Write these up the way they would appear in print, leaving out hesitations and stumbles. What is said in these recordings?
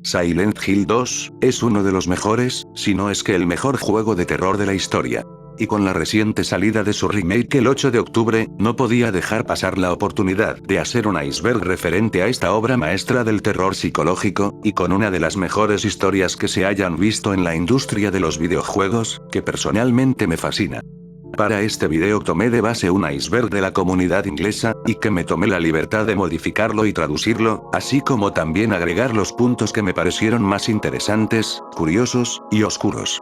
Silent Hill 2, es uno de los mejores, si no es que el mejor juego de terror de la historia. Y con la reciente salida de su remake el 8 de octubre, no podía dejar pasar la oportunidad de hacer un iceberg referente a esta obra maestra del terror psicológico, y con una de las mejores historias que se hayan visto en la industria de los videojuegos, que personalmente me fascina. Para este video tomé de base un iceberg de la comunidad inglesa, y que me tomé la libertad de modificarlo y traducirlo, así como también agregar los puntos que me parecieron más interesantes, curiosos, y oscuros.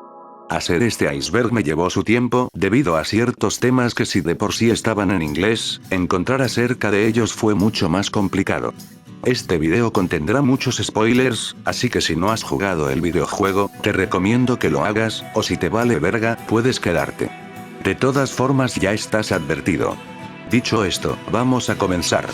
Hacer este iceberg me llevó su tiempo, debido a ciertos temas que si de por sí estaban en inglés, encontrar acerca de ellos fue mucho más complicado. Este video contendrá muchos spoilers, así que si no has jugado el videojuego, te recomiendo que lo hagas, o si te vale verga, puedes quedarte. De todas formas ya estás advertido. Dicho esto, vamos a comenzar.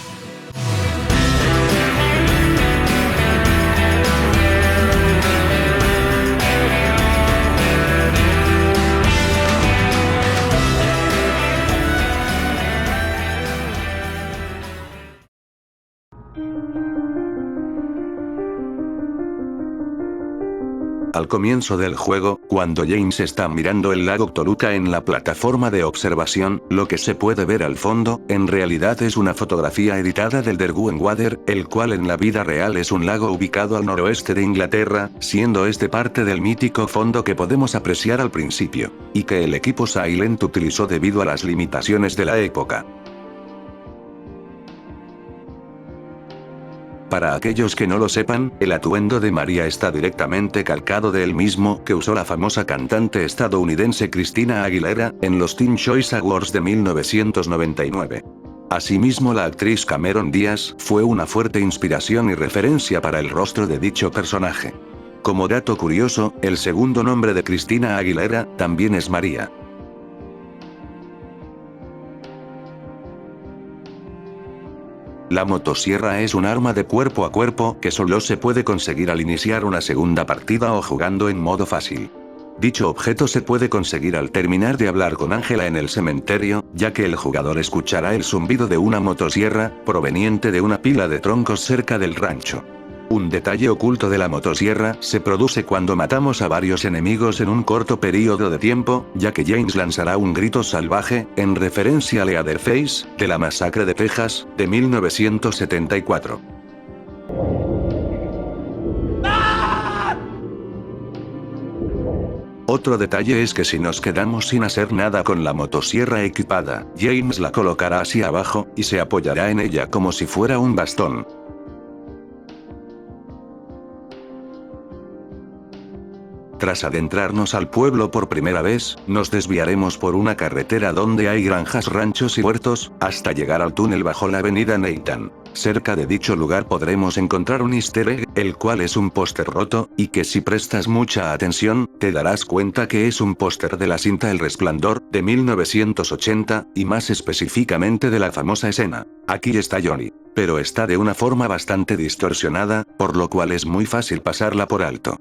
Al comienzo del juego, cuando James está mirando el lago Toluca en la plataforma de observación, lo que se puede ver al fondo, en realidad es una fotografía editada del Derwentwater, el cual en la vida real es un lago ubicado al noroeste de Inglaterra, siendo este parte del mítico fondo que podemos apreciar al principio, y que el equipo Silent utilizó debido a las limitaciones de la época. Para aquellos que no lo sepan, el atuendo de María está directamente calcado del mismo que usó la famosa cantante estadounidense Christina Aguilera, en los Teen Choice Awards de 1999. Asimismo, la actriz Cameron Díaz fue una fuerte inspiración y referencia para el rostro de dicho personaje. Como dato curioso, el segundo nombre de Christina Aguilera también es María. La motosierra es un arma de cuerpo a cuerpo que solo se puede conseguir al iniciar una segunda partida o jugando en modo fácil. Dicho objeto se puede conseguir al terminar de hablar con Ángela en el cementerio, ya que el jugador escuchará el zumbido de una motosierra, proveniente de una pila de troncos cerca del rancho. Un detalle oculto de la motosierra se produce cuando matamos a varios enemigos en un corto periodo de tiempo, ya que James lanzará un grito salvaje, en referencia a Leatherface, de la masacre de Texas, de 1974. Otro detalle es que si nos quedamos sin hacer nada con la motosierra equipada, James la colocará hacia abajo, y se apoyará en ella como si fuera un bastón. Tras adentrarnos al pueblo por primera vez, nos desviaremos por una carretera donde hay granjas, ranchos y huertos, hasta llegar al túnel bajo la avenida Nathan. Cerca de dicho lugar podremos encontrar un easter egg, el cual es un póster roto, y que si prestas mucha atención, te darás cuenta que es un póster de la cinta El Resplandor, de 1980, y más específicamente de la famosa escena. Aquí está Johnny. Pero está de una forma bastante distorsionada, por lo cual es muy fácil pasarla por alto.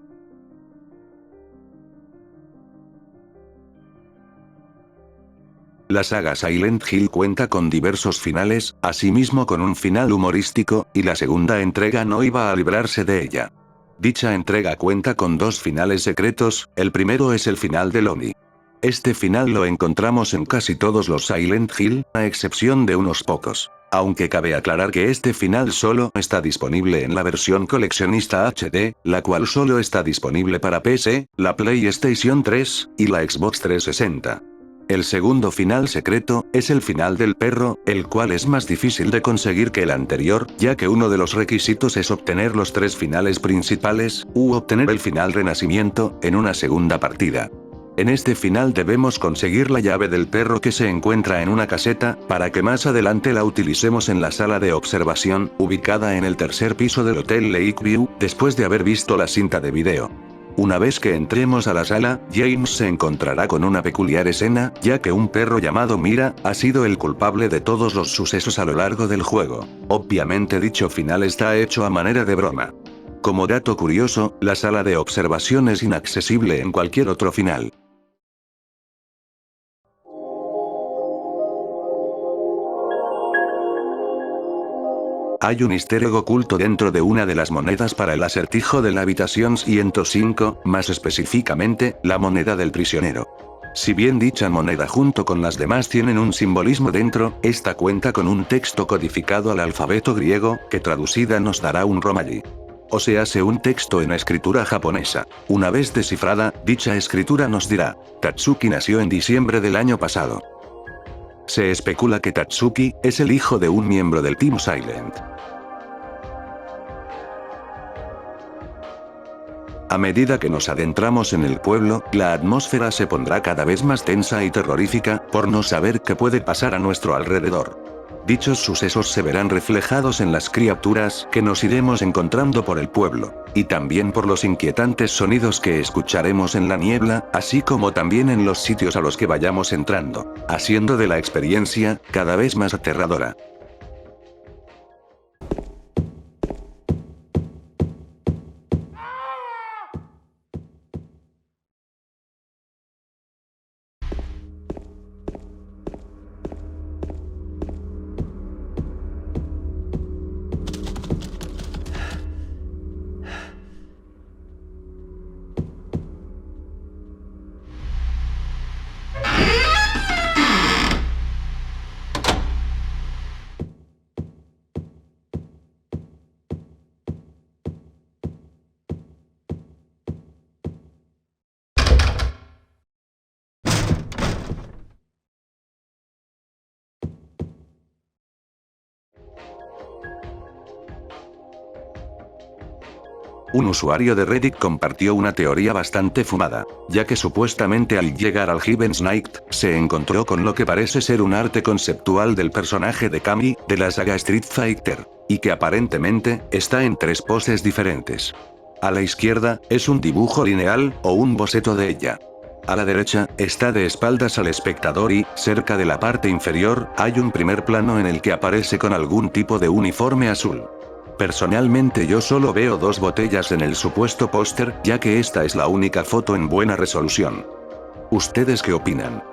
La saga Silent Hill cuenta con diversos finales, asimismo con un final humorístico, y la segunda entrega no iba a librarse de ella. Dicha entrega cuenta con dos finales secretos, el primero es el final de Lonnie. Este final lo encontramos en casi todos los Silent Hill, a excepción de unos pocos. Aunque cabe aclarar que este final solo está disponible en la versión coleccionista HD, la cual solo está disponible para PC, la PlayStation 3, y la Xbox 360. El segundo final secreto, es el final del perro, el cual es más difícil de conseguir que el anterior, ya que uno de los requisitos es obtener los tres finales principales, u obtener el final renacimiento, en una segunda partida. En este final debemos conseguir la llave del perro que se encuentra en una caseta, para que más adelante la utilicemos en la sala de observación, ubicada en el tercer piso del Hotel Lakeview, después de haber visto la cinta de video. Una vez que entremos a la sala, James se encontrará con una peculiar escena, ya que un perro llamado Mira, ha sido el culpable de todos los sucesos a lo largo del juego. Obviamente dicho final está hecho a manera de broma. Como dato curioso, la sala de observación es inaccesible en cualquier otro final. hay un easter egg oculto dentro de una de las monedas para el acertijo de la habitación 105, más específicamente, la moneda del prisionero. Si bien dicha moneda junto con las demás tienen un simbolismo dentro, esta cuenta con un texto codificado al alfabeto griego, que traducida nos dará un romaji. O se hace un texto en escritura japonesa. Una vez descifrada, dicha escritura nos dirá: Tatsuki nació en diciembre del año pasado. Se especula que Tatsuki es el hijo de un miembro del Team Silent. A medida que nos adentramos en el pueblo, la atmósfera se pondrá cada vez más tensa y terrorífica, por no saber qué puede pasar a nuestro alrededor. Dichos sucesos se verán reflejados en las criaturas que nos iremos encontrando por el pueblo, y también por los inquietantes sonidos que escucharemos en la niebla, así como también en los sitios a los que vayamos entrando, haciendo de la experiencia cada vez más aterradora. Un usuario de Reddit compartió una teoría bastante fumada, ya que supuestamente al llegar al Heaven's Night, se encontró con lo que parece ser un arte conceptual del personaje de Kami, de la saga Street Fighter, y que aparentemente, está en 3 poses diferentes. A la izquierda, es un dibujo lineal, o un boceto de ella. A la derecha, está de espaldas al espectador y, cerca de la parte inferior, hay un primer plano en el que aparece con algún tipo de uniforme azul. Personalmente yo solo veo 2 botellas en el supuesto póster, ya que esta es la única foto en buena resolución. ¿Ustedes qué opinan?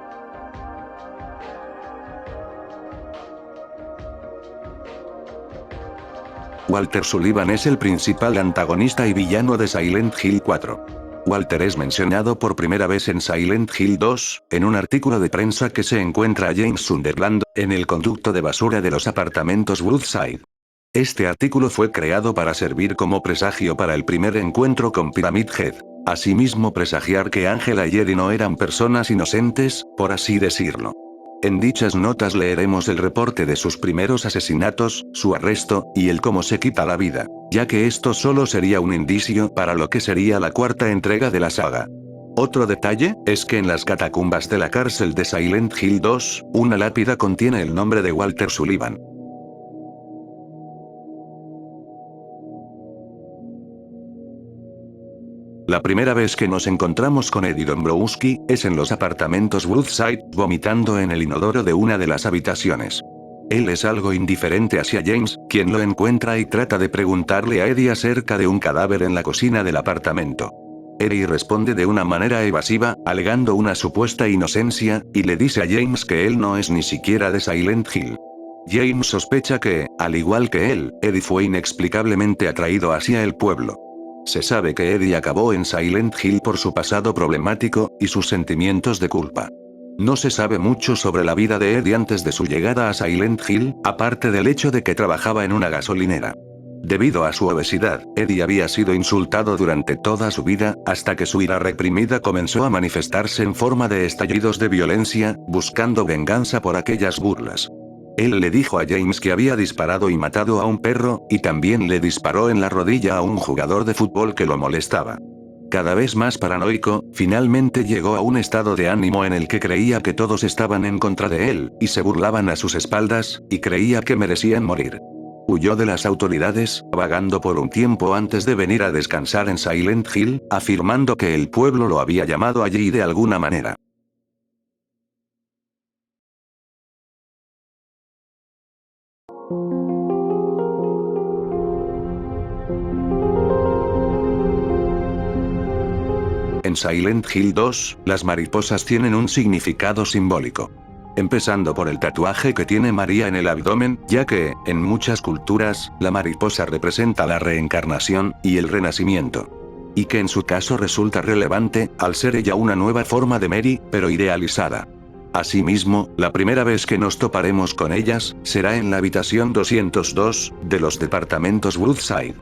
Walter Sullivan es el principal antagonista y villano de Silent Hill 4. Walter es mencionado por primera vez en Silent Hill 2, en un artículo de prensa que se encuentra a James Sunderland, en el conducto de basura de los apartamentos Woodside. Este artículo fue creado para servir como presagio para el primer encuentro con Pyramid Head. Asimismo presagiar que Angela y Eddie no eran personas inocentes, por así decirlo. En dichas notas leeremos el reporte de sus primeros asesinatos, su arresto, y el cómo se quita la vida, ya que esto solo sería un indicio para lo que sería la 4ª entrega de la saga. Otro detalle, es que en las catacumbas de la cárcel de Silent Hill 2, una lápida contiene el nombre de Walter Sullivan. La primera vez que nos encontramos con Eddie Dombrowski, es en los apartamentos Woodside, vomitando en el inodoro de una de las habitaciones. Él es algo indiferente hacia James, quien lo encuentra y trata de preguntarle a Eddie acerca de un cadáver en la cocina del apartamento. Eddie responde de una manera evasiva, alegando una supuesta inocencia, y le dice a James que él no es ni siquiera de Silent Hill. James sospecha que, al igual que él, Eddie fue inexplicablemente atraído hacia el pueblo. Se sabe que Eddie acabó en Silent Hill por su pasado problemático, y sus sentimientos de culpa. No se sabe mucho sobre la vida de Eddie antes de su llegada a Silent Hill, aparte del hecho de que trabajaba en una gasolinera. Debido a su obesidad, Eddie había sido insultado durante toda su vida, hasta que su ira reprimida comenzó a manifestarse en forma de estallidos de violencia, buscando venganza por aquellas burlas. Él le dijo a James que había disparado y matado a un perro, y también le disparó en la rodilla a un jugador de fútbol que lo molestaba. Cada vez más paranoico, finalmente llegó a un estado de ánimo en el que creía que todos estaban en contra de él, y se burlaban a sus espaldas, y creía que merecían morir. Huyó de las autoridades, vagando por un tiempo antes de venir a descansar en Silent Hill, afirmando que el pueblo lo había llamado allí de alguna manera. En Silent Hill 2, las mariposas tienen un significado simbólico. Empezando por el tatuaje que tiene María en el abdomen, ya que, en muchas culturas, la mariposa representa la reencarnación y el renacimiento. Y que en su caso resulta relevante, al ser ella una nueva forma de Mary, pero idealizada. Asimismo, la primera vez que nos toparemos con ellas, será en la habitación 202, de los departamentos Woodside.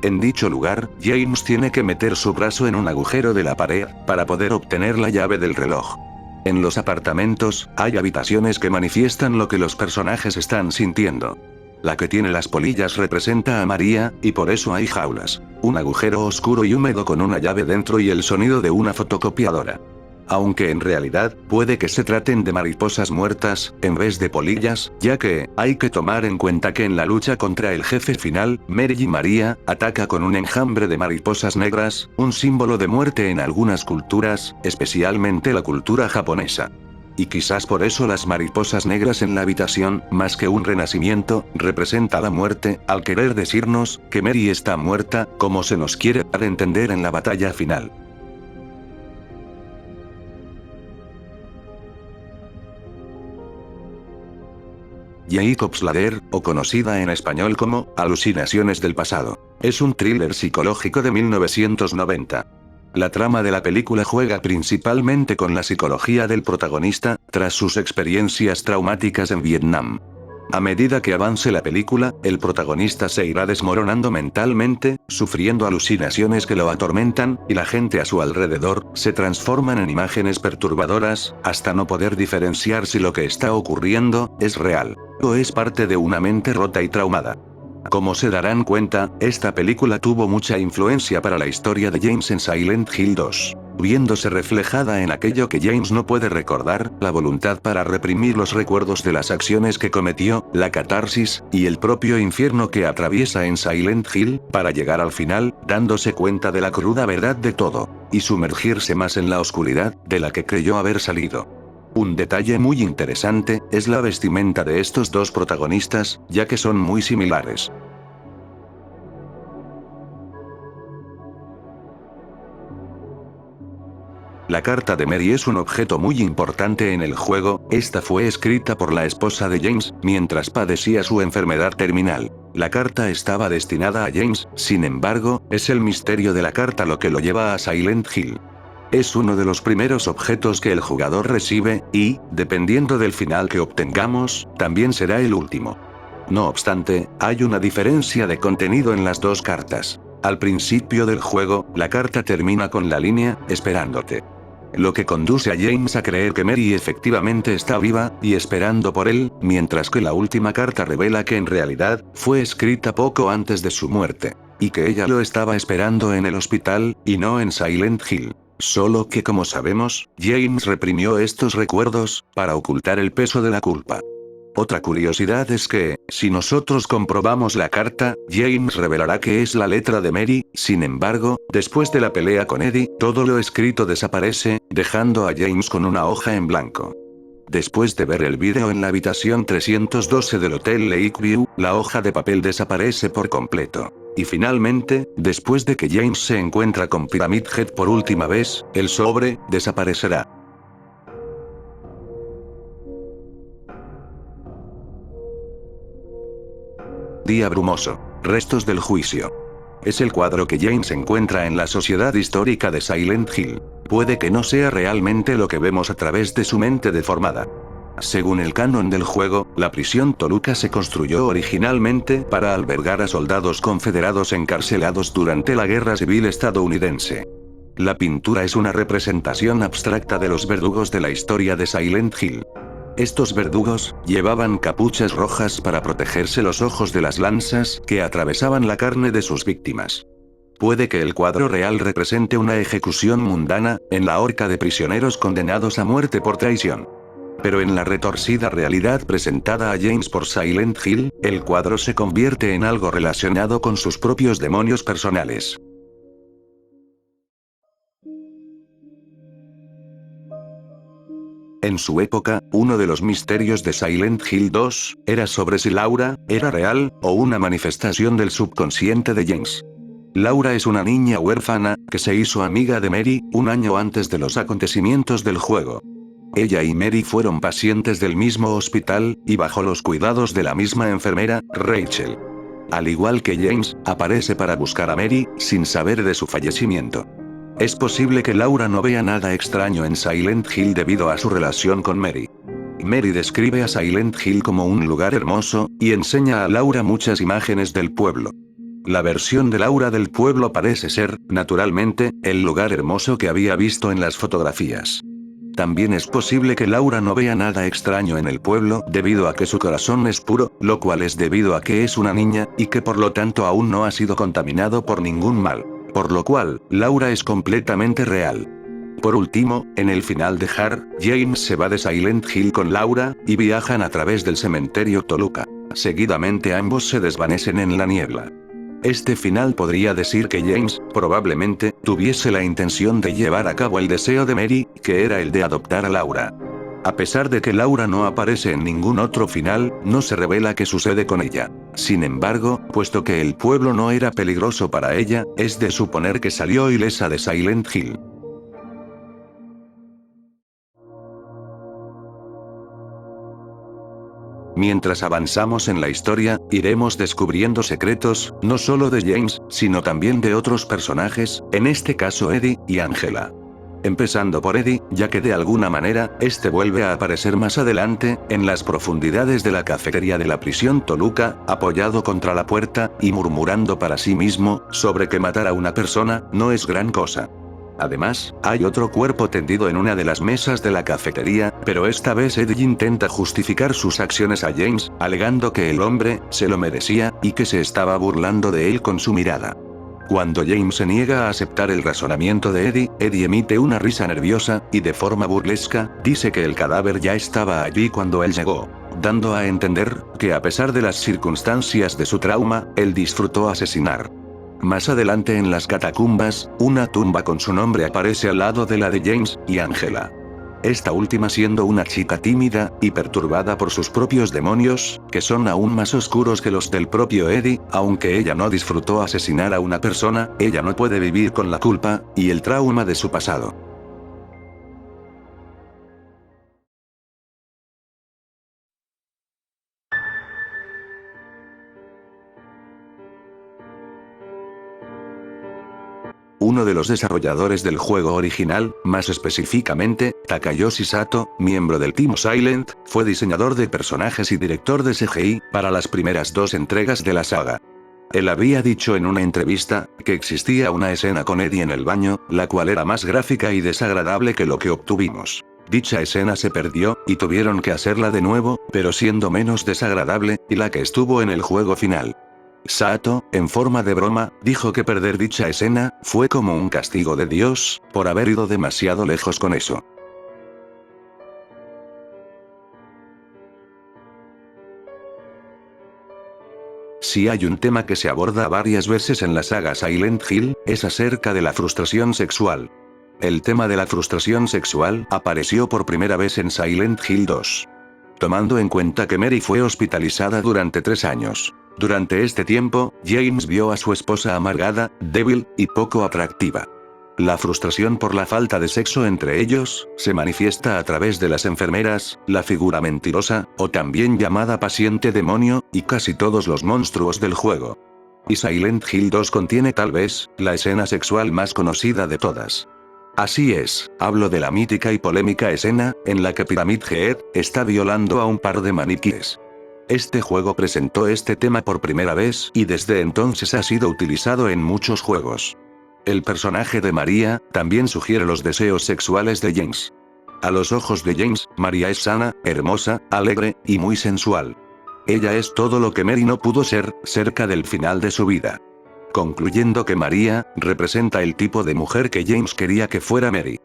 En dicho lugar, James tiene que meter su brazo en un agujero de la pared, para poder obtener la llave del reloj. En los apartamentos, hay habitaciones que manifiestan lo que los personajes están sintiendo. La que tiene las polillas representa a María, y por eso hay jaulas, un agujero oscuro y húmedo con una llave dentro y el sonido de una fotocopiadora. Aunque en realidad, puede que se traten de mariposas muertas, en vez de polillas, ya que, hay que tomar en cuenta que en la lucha contra el jefe final, Mary y María, ataca con un enjambre de mariposas negras, un símbolo de muerte en algunas culturas, especialmente la cultura japonesa. Y quizás por eso las mariposas negras en la habitación, más que un renacimiento, representa la muerte, al querer decirnos, que Mary está muerta, como se nos quiere dar a entender en la batalla final. Jacob's Ladder, o conocida en español como Alucinaciones del pasado, es un thriller psicológico de 1990. La trama de la película juega principalmente con la psicología del protagonista, tras sus experiencias traumáticas en Vietnam. A medida que avance la película, el protagonista se irá desmoronando mentalmente, sufriendo alucinaciones que lo atormentan, y la gente a su alrededor, se transforman en imágenes perturbadoras, hasta no poder diferenciar si lo que está ocurriendo, es real, o es parte de una mente rota y traumada. Como se darán cuenta, esta película tuvo mucha influencia para la historia de James en Silent Hill 2. Viéndose reflejada en aquello que James no puede recordar, la voluntad para reprimir los recuerdos de las acciones que cometió, la catarsis, y el propio infierno que atraviesa en Silent Hill, para llegar al final, dándose cuenta de la cruda verdad de todo, y sumergirse más en la oscuridad, de la que creyó haber salido. Un detalle muy interesante, es la vestimenta de estos dos protagonistas, ya que son muy similares. La carta de Mary es un objeto muy importante en el juego, esta fue escrita por la esposa de James, mientras padecía su enfermedad terminal. La carta estaba destinada a James, sin embargo, es el misterio de la carta lo que lo lleva a Silent Hill. Es uno de los primeros objetos que el jugador recibe, y, dependiendo del final que obtengamos, también será el último. No obstante, hay una diferencia de contenido en las dos cartas. Al principio del juego, la carta termina con la línea, esperándote. Lo que conduce a James a creer que Mary efectivamente está viva, y esperando por él, mientras que la última carta revela que en realidad, fue escrita poco antes de su muerte. Y que ella lo estaba esperando en el hospital, y no en Silent Hill. Solo que como sabemos, James reprimió estos recuerdos, para ocultar el peso de la culpa. Otra curiosidad es que, si nosotros comprobamos la carta, James revelará que es la letra de Mary, sin embargo, después de la pelea con Eddie, todo lo escrito desaparece, dejando a James con una hoja en blanco. Después de ver el vídeo en la habitación 312 del Hotel Lakeview, la hoja de papel desaparece por completo. Y finalmente, después de que James se encuentra con Pyramid Head por última vez, el sobre, desaparecerá. Día brumoso. Restos del juicio. Es el cuadro que James encuentra en la sociedad histórica de Silent Hill. Puede que no sea realmente lo que vemos a través de su mente deformada. Según el canon del juego, la prisión Toluca se construyó originalmente para albergar a soldados confederados encarcelados durante la Guerra Civil estadounidense. La pintura es una representación abstracta de los verdugos de la historia de Silent Hill. Estos verdugos, llevaban capuchas rojas para protegerse los ojos de las lanzas que atravesaban la carne de sus víctimas. Puede que el cuadro real represente una ejecución mundana, en la horca de prisioneros condenados a muerte por traición. Pero en la retorcida realidad presentada a James por Silent Hill, el cuadro se convierte en algo relacionado con sus propios demonios personales. En su época, uno de los misterios de Silent Hill 2, era sobre si Laura, era real, o una manifestación del subconsciente de James. Laura es una niña huérfana, que se hizo amiga de Mary, un año antes de los acontecimientos del juego. Ella y Mary fueron pacientes del mismo hospital, y bajo los cuidados de la misma enfermera, Rachel. Al igual que James, aparece para buscar a Mary, sin saber de su fallecimiento. Es posible que Laura no vea nada extraño en Silent Hill debido a su relación con Mary. Mary describe a Silent Hill como un lugar hermoso, y enseña a Laura muchas imágenes del pueblo. La versión de Laura del pueblo parece ser, naturalmente, el lugar hermoso que había visto en las fotografías. También es posible que Laura no vea nada extraño en el pueblo debido a que su corazón es puro, lo cual es debido a que es una niña, y que por lo tanto aún no ha sido contaminado por ningún mal. Por lo cual, Laura es completamente real. Por último, en el final de Har, James se va de Silent Hill con Laura, y viajan a través del cementerio Toluca. Seguidamente ambos se desvanecen en la niebla. Este final podría decir que James, probablemente, tuviese la intención de llevar a cabo el deseo de Mary, que era el de adoptar a Laura. A pesar de que Laura no aparece en ningún otro final, no se revela qué sucede con ella. Sin embargo, puesto que el pueblo no era peligroso para ella, es de suponer que salió ilesa de Silent Hill. Mientras avanzamos en la historia, iremos descubriendo secretos, no solo de James, sino también de otros personajes, en este caso Eddie y Angela. Empezando por Eddie, ya que de alguna manera, este vuelve a aparecer más adelante, en las profundidades de la cafetería de la prisión Toluca, apoyado contra la puerta, y murmurando para sí mismo, sobre que matar a una persona, no es gran cosa. Además, hay otro cuerpo tendido en una de las mesas de la cafetería, pero esta vez Eddie intenta justificar sus acciones a James, alegando que el hombre, se lo merecía, y que se estaba burlando de él con su mirada. Cuando James se niega a aceptar el razonamiento de Eddie, Eddie emite una risa nerviosa, y de forma burlesca, dice que el cadáver ya estaba allí cuando él llegó, dando a entender, que a pesar de las circunstancias de su trauma, él disfrutó asesinar. Más adelante en las catacumbas, una tumba con su nombre aparece al lado de la de James y Angela. Esta última siendo una chica tímida, y perturbada por sus propios demonios, que son aún más oscuros que los del propio Eddie, aunque ella no disfrutó asesinar a una persona, ella no puede vivir con la culpa, y el trauma de su pasado. Uno de los desarrolladores del juego original, más específicamente, Takayoshi Sato, miembro del Team Silent, fue diseñador de personajes y director de CGI, para las primeras dos entregas de la saga. Él había dicho en una entrevista, que existía una escena con Eddie en el baño, la cual era más gráfica y desagradable que lo que obtuvimos. Dicha escena se perdió, y tuvieron que hacerla de nuevo, pero siendo menos desagradable, y la que estuvo en el juego final. Sato, en forma de broma, dijo que perder dicha escena, fue como un castigo de Dios, por haber ido demasiado lejos con eso. Si hay un tema que se aborda varias veces en la saga Silent Hill, es acerca de la frustración sexual. El tema de la frustración sexual apareció por primera vez en Silent Hill 2. Tomando en cuenta que Mary fue hospitalizada durante 3 años. Durante este tiempo, James vio a su esposa amargada, débil, y poco atractiva. La frustración por la falta de sexo entre ellos, se manifiesta a través de las enfermeras, la figura mentirosa, o también llamada paciente demonio, y casi todos los monstruos del juego. Y Silent Hill 2 contiene tal vez, la escena sexual más conocida de todas. Así es, hablo de la mítica y polémica escena, en la que Pyramid Head, está violando a un par de maniquíes. Este juego presentó este tema por primera vez, y desde entonces ha sido utilizado en muchos juegos. El personaje de María, también sugiere los deseos sexuales de James. A los ojos de James, María es sana, hermosa, alegre, y muy sensual. Ella es todo lo que Mary no pudo ser, cerca del final de su vida. Concluyendo que María, representa el tipo de mujer que James quería que fuera Mary.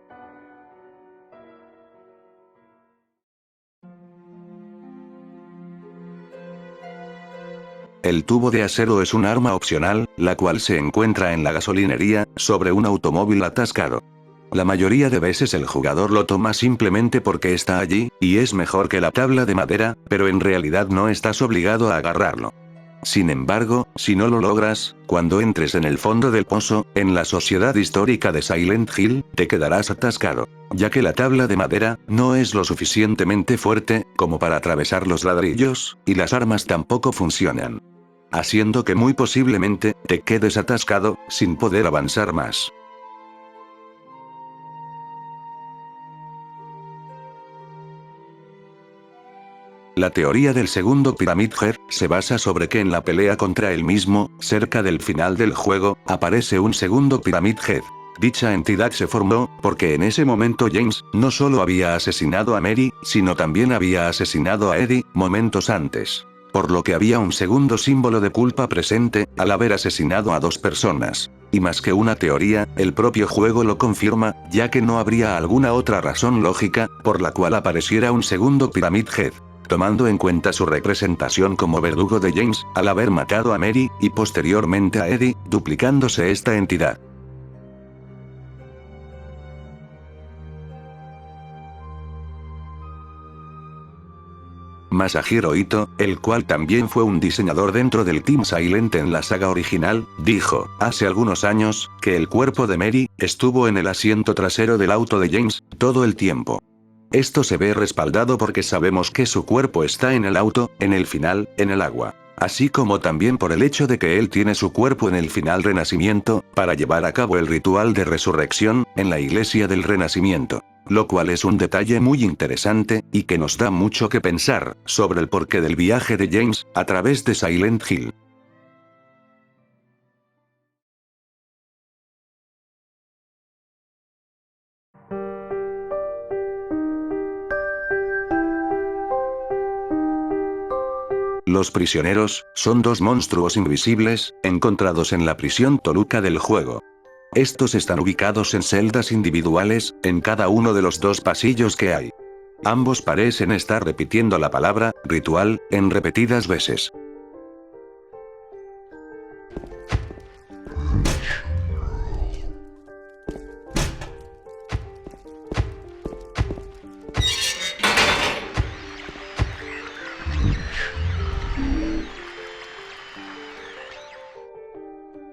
El tubo de acero es un arma opcional, la cual se encuentra en la gasolinería, sobre un automóvil atascado. La mayoría de veces el jugador lo toma simplemente porque está allí, y es mejor que la tabla de madera, pero en realidad no estás obligado a agarrarlo. Sin embargo, si no lo logras, cuando entres en el fondo del pozo, en la sociedad histórica de Silent Hill, te quedarás atascado, ya que la tabla de madera no es lo suficientemente fuerte como para atravesar los ladrillos, y las armas tampoco funcionan. Haciendo que muy posiblemente te quedes atascado, sin poder avanzar más. La teoría del segundo Pyramid Head se basa sobre que en la pelea contra él mismo, cerca del final del juego, aparece un segundo Pyramid Head. Dicha entidad se formó, porque en ese momento James, no solo había asesinado a Mary, sino también había asesinado a Eddie, momentos antes. Por lo que había un segundo símbolo de culpa presente, al haber asesinado a dos personas. Y más que una teoría, el propio juego lo confirma, ya que no habría alguna otra razón lógica, por la cual apareciera un segundo Pyramid Head. Tomando en cuenta su representación como verdugo de James, al haber matado a Mary, y posteriormente a Eddie, duplicándose esta entidad. Masahiro Ito, el cual también fue un diseñador dentro del Team Silent en la saga original, dijo, hace algunos años, que el cuerpo de Mary, estuvo en el asiento trasero del auto de James, todo el tiempo. Esto se ve respaldado porque sabemos que su cuerpo está en el auto, en el final, en el agua. Así como también por el hecho de que él tiene su cuerpo en el final Renacimiento, para llevar a cabo el ritual de resurrección, en la iglesia del Renacimiento. Lo cual es un detalle muy interesante, y que nos da mucho que pensar, sobre el porqué del viaje de James, a través de Silent Hill. Los prisioneros, son dos monstruos invisibles, encontrados en la prisión Toluca del juego. Estos están ubicados en celdas individuales, en cada uno de los dos pasillos que hay. Ambos parecen estar repitiendo la palabra, ritual, en repetidas veces.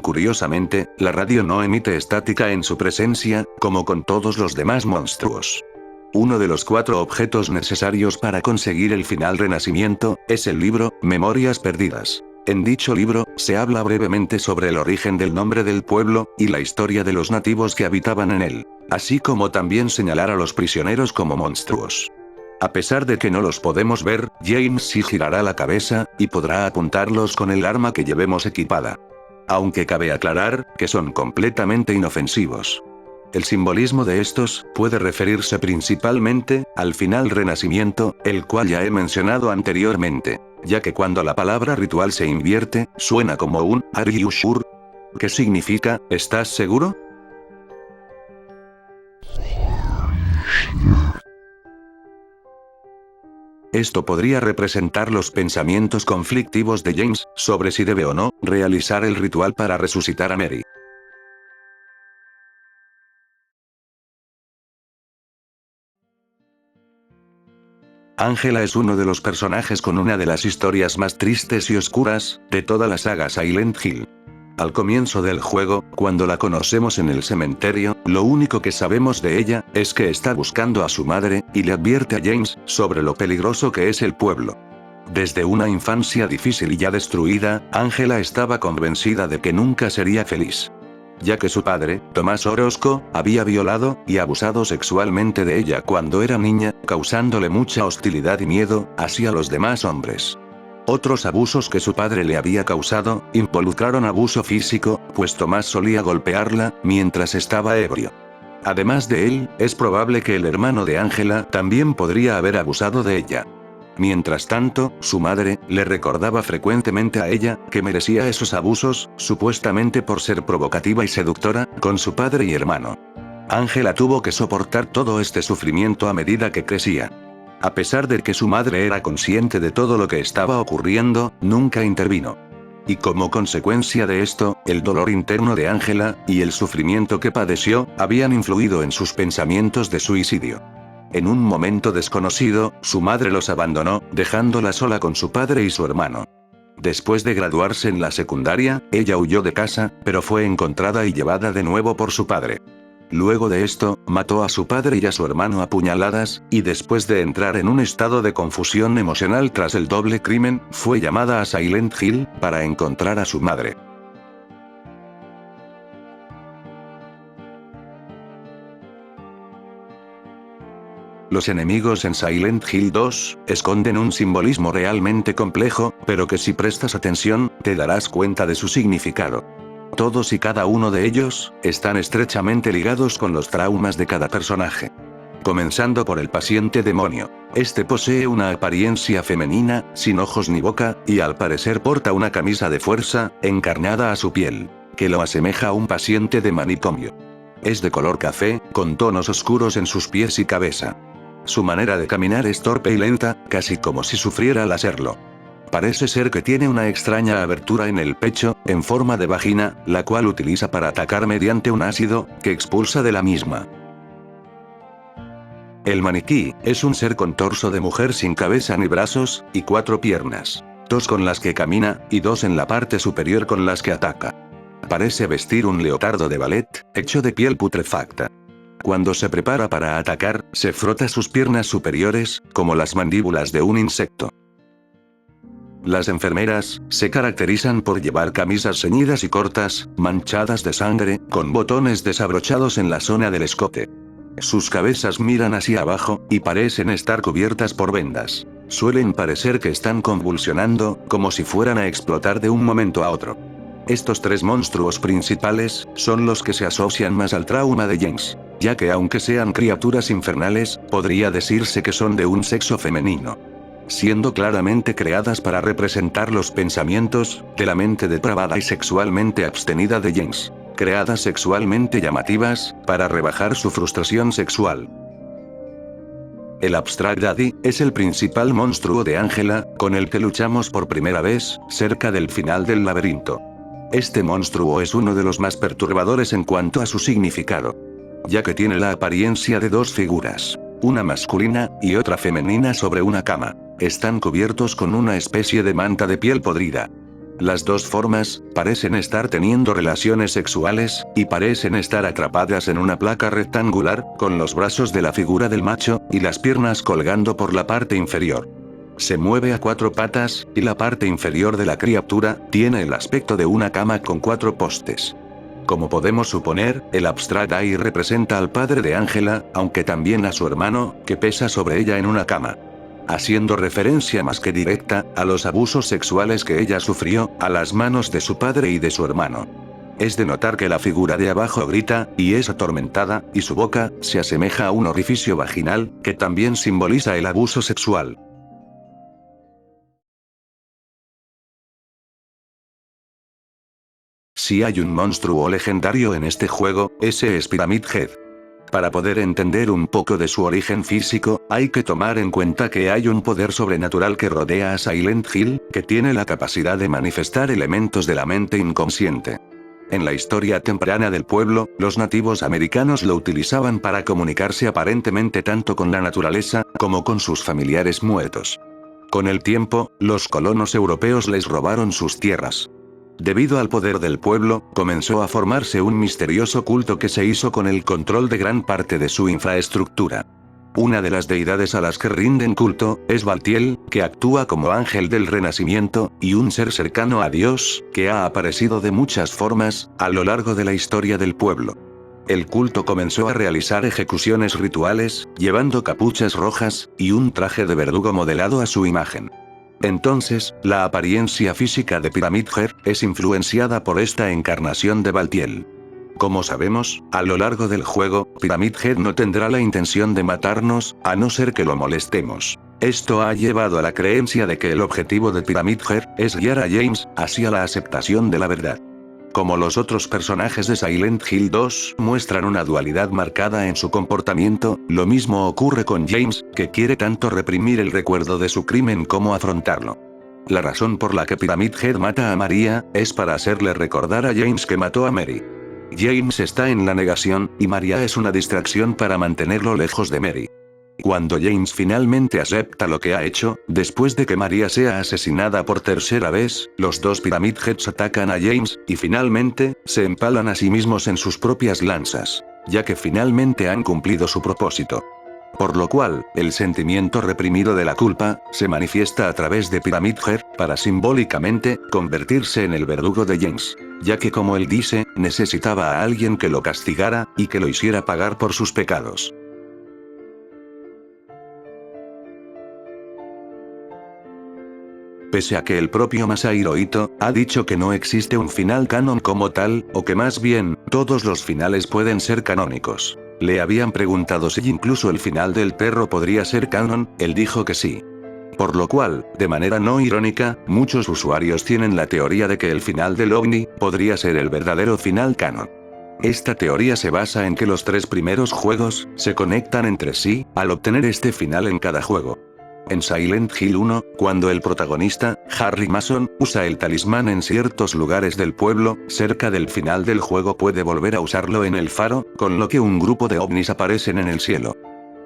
Curiosamente, la radio no emite estática en su presencia, como con todos los demás monstruos. Uno de los 4 objetos necesarios para conseguir el final Renacimiento, es el libro, Memorias Perdidas. En dicho libro, se habla brevemente sobre el origen del nombre del pueblo, y la historia de los nativos que habitaban en él. Así como también señalar a los prisioneros como monstruos. A pesar de que no los podemos ver, James sí girará la cabeza, y podrá apuntarlos con el arma que llevemos equipada. Aunque cabe aclarar, que son completamente inofensivos. El simbolismo de estos, puede referirse principalmente, al final Renacimiento, el cual ya he mencionado anteriormente. Ya que cuando la palabra ritual se invierte, suena como un "Are you sure?", que significa, ¿estás seguro? Esto podría representar los pensamientos conflictivos de James, sobre si debe o no, realizar el ritual para resucitar a Mary. Angela es uno de los personajes con una de las historias más tristes y oscuras, de toda la saga Silent Hill. Al comienzo del juego, cuando la conocemos en el cementerio, lo único que sabemos de ella, es que está buscando a su madre, y le advierte a James, sobre lo peligroso que es el pueblo. Desde una infancia difícil y ya destruida, Angela estaba convencida de que nunca sería feliz. Ya que su padre, Tomás Orozco, había violado, y abusado sexualmente de ella cuando era niña, causándole mucha hostilidad y miedo, hacia los demás hombres. Otros abusos que su padre le había causado, involucraron abuso físico, pues Tomás solía golpearla, mientras estaba ebrio. Además de él, es probable que el hermano de Angela también podría haber abusado de ella. Mientras tanto, su madre, le recordaba frecuentemente a ella, que merecía esos abusos, supuestamente por ser provocativa y seductora, con su padre y hermano. Angela tuvo que soportar todo este sufrimiento a medida que crecía. A pesar de que su madre era consciente de todo lo que estaba ocurriendo, nunca intervino. Y como consecuencia de esto, el dolor interno de Angela, y el sufrimiento que padeció, habían influido en sus pensamientos de suicidio. En un momento desconocido, su madre los abandonó, dejándola sola con su padre y su hermano. Después de graduarse en la secundaria, ella huyó de casa, pero fue encontrada y llevada de nuevo por su padre. Luego de esto, mató a su padre y a su hermano a puñaladas, y después de entrar en un estado de confusión emocional tras el doble crimen, fue llamada a Silent Hill, para encontrar a su madre. Los enemigos en Silent Hill 2, esconden un simbolismo realmente complejo, pero que si prestas atención, te darás cuenta de su significado. Todos y cada uno de ellos, están estrechamente ligados con los traumas de cada personaje. Comenzando por el paciente demonio. Este posee una apariencia femenina, sin ojos ni boca, y al parecer porta una camisa de fuerza, encarnada a su piel, que lo asemeja a un paciente de manicomio. Es de color café, con tonos oscuros en sus pies y cabeza. Su manera de caminar es torpe y lenta, casi como si sufriera al hacerlo. Parece ser que tiene una extraña abertura en el pecho, en forma de vagina, la cual utiliza para atacar mediante un ácido, que expulsa de la misma. El maniquí, es un ser con torso de mujer sin cabeza ni brazos, y 4 piernas. 2 con las que camina, y 2 en la parte superior con las que ataca. Parece vestir un leotardo de ballet, hecho de piel putrefacta. Cuando se prepara para atacar, se frota sus piernas superiores, como las mandíbulas de un insecto. Las enfermeras, se caracterizan por llevar camisas ceñidas y cortas, manchadas de sangre, con botones desabrochados en la zona del escote. Sus cabezas miran hacia abajo, y parecen estar cubiertas por vendas. Suelen parecer que están convulsionando, como si fueran a explotar de un momento a otro. Estos 3 monstruos principales, son los que se asocian más al trauma de James, ya que aunque sean criaturas infernales, podría decirse que son de un sexo femenino. Siendo claramente creadas para representar los pensamientos, de la mente depravada y sexualmente abstenida de James. Creadas sexualmente llamativas, para rebajar su frustración sexual. El Abstract Daddy, es el principal monstruo de Ángela, con el que luchamos por primera vez, cerca del final del laberinto. Este monstruo es uno de los más perturbadores en cuanto a su significado, ya que tiene la apariencia de 2 figuras, una masculina, y otra femenina sobre una cama. Están cubiertos con una especie de manta de piel podrida. Las 2 formas, parecen estar teniendo relaciones sexuales, y parecen estar atrapadas en una placa rectangular, con los brazos de la figura del macho, y las piernas colgando por la parte inferior. Se mueve a 4 patas, y la parte inferior de la criatura, tiene el aspecto de una cama con 4 postes. Como podemos suponer, el Abstract Daddy representa al padre de Ángela, aunque también a su hermano, que pesa sobre ella en una cama. Haciendo referencia más que directa, a los abusos sexuales que ella sufrió, a las manos de su padre y de su hermano. Es de notar que la figura de abajo grita, y es atormentada, y su boca, se asemeja a un orificio vaginal, que también simboliza el abuso sexual. Si hay un monstruo legendario en este juego, ese es Pyramid Head. Para poder entender un poco de su origen físico, hay que tomar en cuenta que hay un poder sobrenatural que rodea a Silent Hill, que tiene la capacidad de manifestar elementos de la mente inconsciente. En la historia temprana del pueblo, los nativos americanos lo utilizaban para comunicarse aparentemente tanto con la naturaleza, como con sus familiares muertos. Con el tiempo, los colonos europeos les robaron sus tierras. Debido al poder del pueblo, comenzó a formarse un misterioso culto que se hizo con el control de gran parte de su infraestructura. Una de las deidades a las que rinden culto, es Baltiel, que actúa como ángel del renacimiento, y un ser cercano a Dios, que ha aparecido de muchas formas, a lo largo de la historia del pueblo. El culto comenzó a realizar ejecuciones rituales, llevando capuchas rojas, y un traje de verdugo modelado a su imagen. Entonces, la apariencia física de Pyramid Head, es influenciada por esta encarnación de Baltiel. Como sabemos, a lo largo del juego, Pyramid Head no tendrá la intención de matarnos, a no ser que lo molestemos. Esto ha llevado a la creencia de que el objetivo de Pyramid Head, es guiar a James, hacia la aceptación de la verdad. Como los otros personajes de Silent Hill 2 muestran una dualidad marcada en su comportamiento, lo mismo ocurre con James, que quiere tanto reprimir el recuerdo de su crimen como afrontarlo. La razón por la que Pyramid Head mata a María, es para hacerle recordar a James que mató a Mary. James está en la negación, y María es una distracción para mantenerlo lejos de Mary. Cuando James finalmente acepta lo que ha hecho, después de que María sea asesinada por tercera vez, los dos Pyramid Heads atacan a James, y finalmente, se empalan a sí mismos en sus propias lanzas, ya que finalmente han cumplido su propósito. Por lo cual, el sentimiento reprimido de la culpa, se manifiesta a través de Pyramid Head, para simbólicamente, convertirse en el verdugo de James. Ya que como él dice, necesitaba a alguien que lo castigara, y que lo hiciera pagar por sus pecados. Pese a que el propio Masahiro Ito ha dicho que no existe un final canon como tal, o que más bien, todos los finales pueden ser canónicos. Le habían preguntado si incluso el final del perro podría ser canon, él dijo que sí. Por lo cual, de manera no irónica, muchos usuarios tienen la teoría de que el final del OVNI podría ser el verdadero final canon. Esta teoría se basa en que los tres primeros juegos se conectan entre sí, al obtener este final en cada juego. En Silent Hill 1, cuando el protagonista, Harry Mason, usa el talismán en ciertos lugares del pueblo, cerca del final del juego puede volver a usarlo en el faro, con lo que un grupo de ovnis aparecen en el cielo.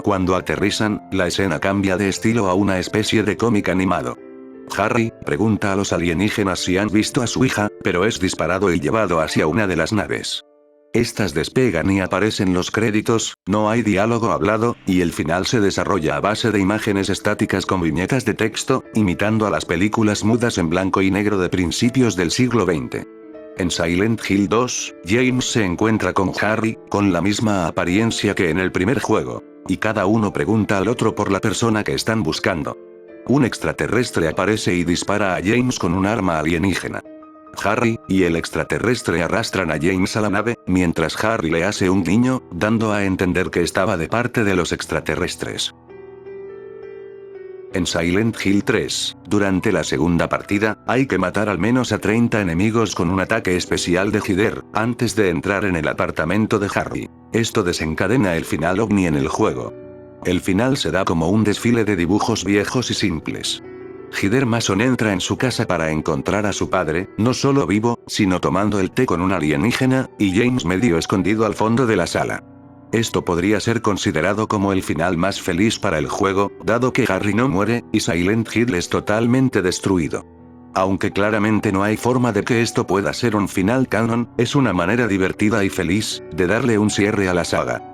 Cuando aterrizan, la escena cambia de estilo a una especie de cómic animado. Harry pregunta a los alienígenas si han visto a su hija, pero es disparado y llevado hacia una de las naves. Estas despegan y aparecen los créditos, no hay diálogo hablado, y el final se desarrolla a base de imágenes estáticas con viñetas de texto, imitando a las películas mudas en blanco y negro de principios del siglo XX. En Silent Hill 2, James se encuentra con Harry, con la misma apariencia que en el primer juego. Y cada uno pregunta al otro por la persona que están buscando. Un extraterrestre aparece y dispara a James con un arma alienígena. Harry y el extraterrestre arrastran a James a la nave, mientras Harry le hace un guiño, dando a entender que estaba de parte de los extraterrestres. En Silent Hill 3, durante la segunda partida, hay que matar al menos a 30 enemigos con un ataque especial de Hider, antes de entrar en el apartamento de Harry. Esto desencadena el final OVNI en el juego. El final se da como un desfile de dibujos viejos y simples. Hider Mason entra en su casa para encontrar a su padre, no solo vivo, sino tomando el té con un alienígena, y James medio escondido al fondo de la sala. Esto podría ser considerado como el final más feliz para el juego, dado que Harry no muere, y Silent Hill es totalmente destruido. Aunque claramente no hay forma de que esto pueda ser un final canon, es una manera divertida y feliz, de darle un cierre a la saga.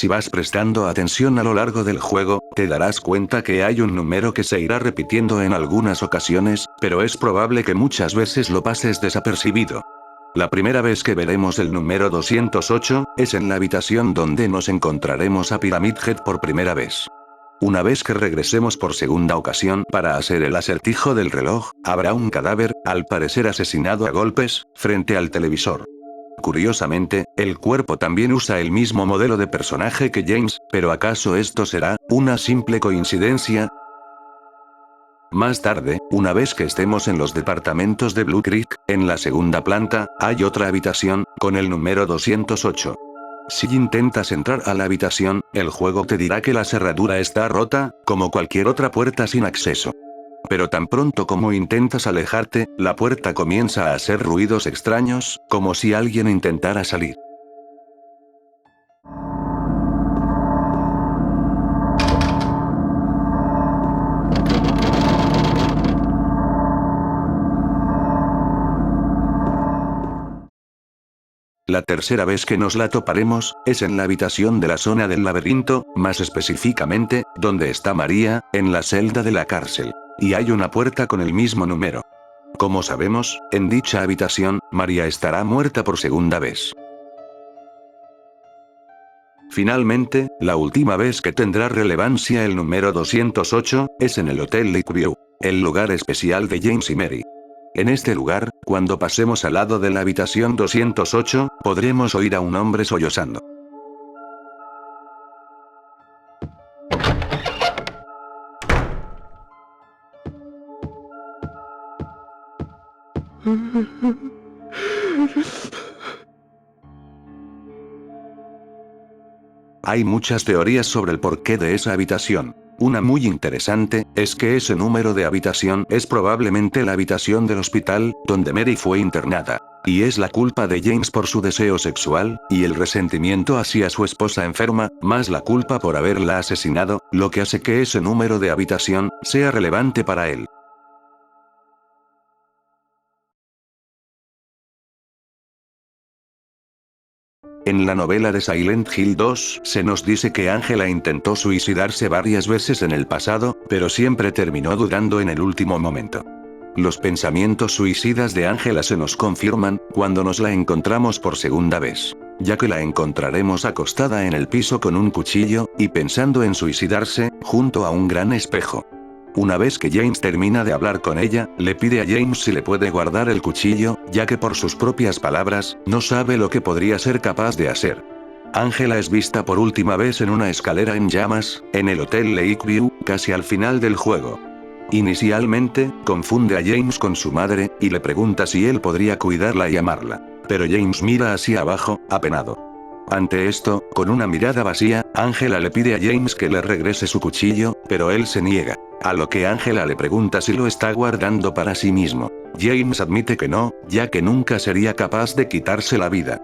Si vas prestando atención a lo largo del juego, te darás cuenta que hay un número que se irá repitiendo en algunas ocasiones, pero es probable que muchas veces lo pases desapercibido. La primera vez que veremos el número 208, es en la habitación donde nos encontraremos a Pyramid Head por primera vez. Una vez que regresemos por segunda ocasión para hacer el acertijo del reloj, habrá un cadáver, al parecer asesinado a golpes, frente al televisor. Curiosamente, el cuerpo también usa el mismo modelo de personaje que James, pero ¿acaso esto será una simple coincidencia? Más tarde, una vez que estemos en los departamentos de Blue Creek, en la segunda planta, hay otra habitación, con el número 208. Si intentas entrar a la habitación, el juego te dirá que la cerradura está rota, como cualquier otra puerta sin acceso. Pero tan pronto como intentas alejarte, la puerta comienza a hacer ruidos extraños, como si alguien intentara salir. La tercera vez que nos la toparemos, es en la habitación de la zona del laberinto, más específicamente, donde está María, en la celda de la cárcel. Y hay una puerta con el mismo número. Como sabemos, en dicha habitación, María estará muerta por segunda vez. Finalmente, la última vez que tendrá relevancia el número 208, es en el Hotel Lakeview, el lugar especial de James y Mary. En este lugar, cuando pasemos al lado de la habitación 208, podremos oír a un hombre sollozando. Hay muchas teorías sobre el porqué de esa habitación. Una muy interesante, es que ese número de habitación es probablemente la habitación del hospital, donde Mary fue internada. Y es la culpa de James por su deseo sexual, y el resentimiento hacia su esposa enferma, más la culpa por haberla asesinado, lo que hace que ese número de habitación sea relevante para él. En la novela de Silent Hill 2, se nos dice que Angela intentó suicidarse varias veces en el pasado, pero siempre terminó dudando en el último momento. Los pensamientos suicidas de Angela se nos confirman, cuando nos la encontramos por segunda vez, ya que la encontraremos acostada en el piso con un cuchillo, y pensando en suicidarse, junto a un gran espejo. Una vez que James termina de hablar con ella, le pide a James si le puede guardar el cuchillo, ya que por sus propias palabras, no sabe lo que podría ser capaz de hacer. Angela es vista por última vez en una escalera en llamas, en el Hotel Lakeview, casi al final del juego. Inicialmente, confunde a James con su madre, y le pregunta si él podría cuidarla y amarla. Pero James mira hacia abajo, apenado. Ante esto, con una mirada vacía, Angela le pide a James que le regrese su cuchillo, pero él se niega. A lo que Angela le pregunta si lo está guardando para sí mismo. James admite que no, ya que nunca sería capaz de quitarse la vida.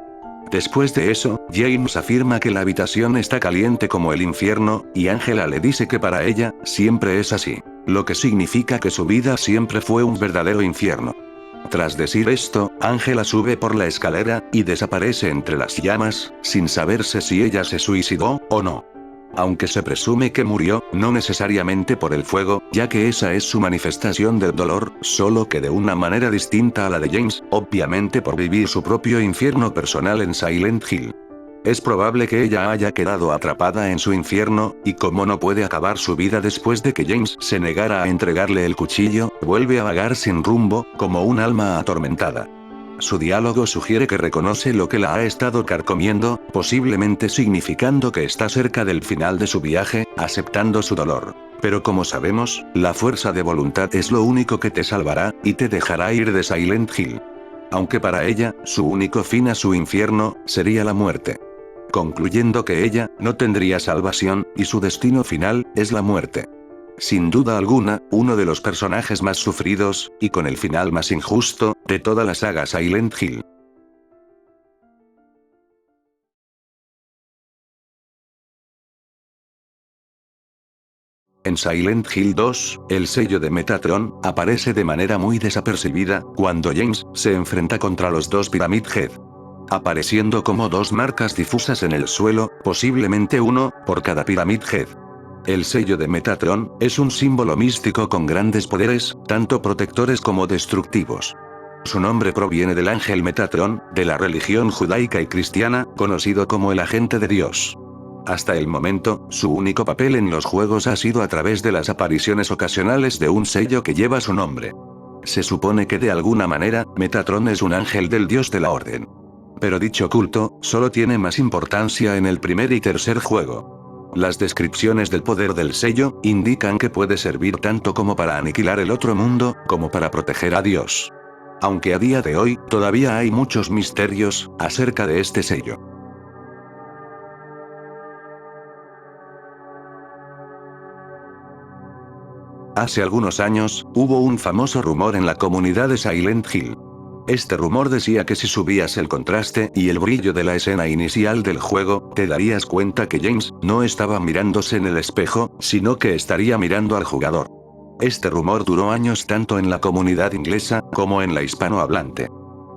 Después de eso, James afirma que la habitación está caliente como el infierno, y Angela le dice que para ella, siempre es así. Lo que significa que su vida siempre fue un verdadero infierno. Tras decir esto, Angela sube por la escalera, y desaparece entre las llamas, sin saberse si ella se suicidó, o no. Aunque se presume que murió, no necesariamente por el fuego, ya que esa es su manifestación del dolor, solo que de una manera distinta a la de James, obviamente por vivir su propio infierno personal en Silent Hill. Es probable que ella haya quedado atrapada en su infierno, y como no puede acabar su vida después de que James se negara a entregarle el cuchillo, vuelve a vagar sin rumbo, como un alma atormentada. Su diálogo sugiere que reconoce lo que la ha estado carcomiendo, posiblemente significando que está cerca del final de su viaje, aceptando su dolor. Pero como sabemos, la fuerza de voluntad es lo único que te salvará, y te dejará ir de Silent Hill. Aunque para ella, su único fin a su infierno, sería la muerte. Concluyendo que ella, no tendría salvación, y su destino final, es la muerte. Sin duda alguna, uno de los personajes más sufridos, y con el final más injusto, de toda la saga Silent Hill. En Silent Hill 2, el sello de Metatron aparece de manera muy desapercibida, cuando James se enfrenta contra los dos Pyramid Head. Apareciendo como dos marcas difusas en el suelo, posiblemente uno, por cada Pyramid Head. El sello de Metatron es un símbolo místico con grandes poderes, tanto protectores como destructivos. Su nombre proviene del ángel Metatron, de la religión judaica y cristiana, conocido como el agente de Dios. Hasta el momento, su único papel en los juegos ha sido a través de las apariciones ocasionales de un sello que lleva su nombre. Se supone que de alguna manera, Metatron es un ángel del dios de la orden. Pero dicho culto, solo tiene más importancia en el primer y tercer juego. Las descripciones del poder del sello, indican que puede servir tanto como para aniquilar el otro mundo, como para proteger a Dios. Aunque a día de hoy, todavía hay muchos misterios, acerca de este sello. Hace algunos años, hubo un famoso rumor en la comunidad de Silent Hill. Este rumor decía que si subías el contraste y el brillo de la escena inicial del juego, te darías cuenta que James no estaba mirándose en el espejo, sino que estaría mirando al jugador. Este rumor duró años tanto en la comunidad inglesa, como en la hispanohablante.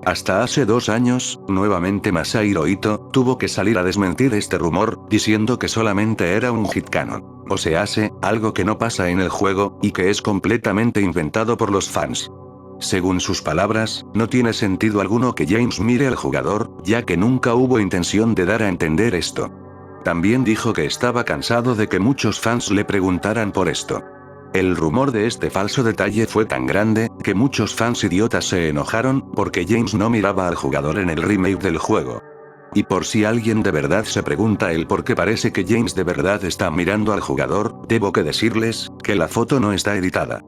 Hasta hace 2 años, nuevamente Masahiro Ito tuvo que salir a desmentir este rumor, diciendo que solamente era un headcanon. O sea, algo que no pasa en el juego, y que es completamente inventado por los fans. Según sus palabras, no tiene sentido alguno que James mire al jugador, ya que nunca hubo intención de dar a entender esto. También dijo que estaba cansado de que muchos fans le preguntaran por esto. El rumor de este falso detalle fue tan grande, que muchos fans idiotas se enojaron, porque James no miraba al jugador en el remake del juego. Y por si alguien de verdad se pregunta el por qué parece que James de verdad está mirando al jugador, debo que decirles, que la foto no está editada.